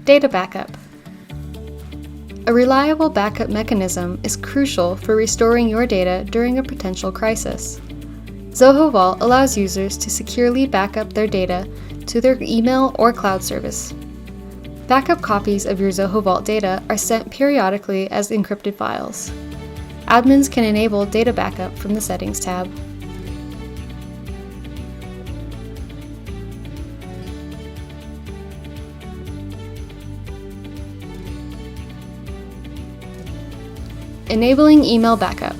Data backup. A reliable backup mechanism is crucial for restoring your data during a potential crisis. Zoho Vault allows users to securely back up their data to their email or cloud service. Backup copies of your Zoho Vault data are sent periodically as encrypted files. Admins can enable data backup from the Settings tab. Enabling email backup.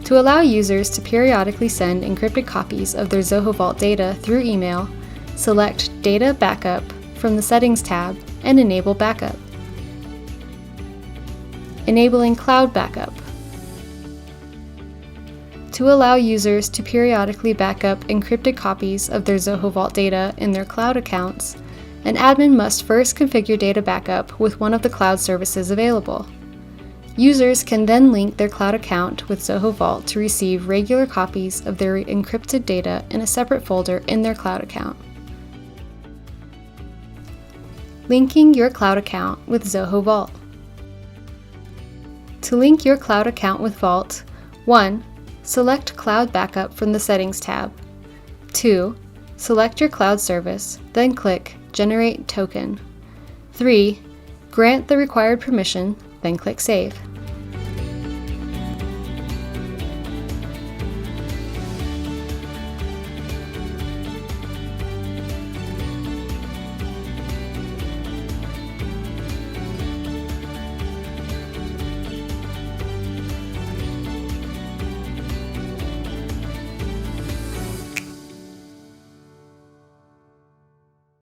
To allow users to periodically send encrypted copies of their Zoho Vault data through email, select Data Backup from the Settings tab and enable backup. Enabling cloud backup. To allow users to periodically back up encrypted copies of their Zoho Vault data in their cloud accounts, an admin must first configure data backup with one of the cloud services available. Users can then link their cloud account with Zoho Vault to receive regular copies of their encrypted data in a separate folder in their cloud account. Linking your cloud account with Zoho Vault. To link your cloud account with Vault, 1. Select Cloud Backup from the Settings tab. 2. Select your cloud service, then click Generate Token. 3. Grant the required permission, then click Save.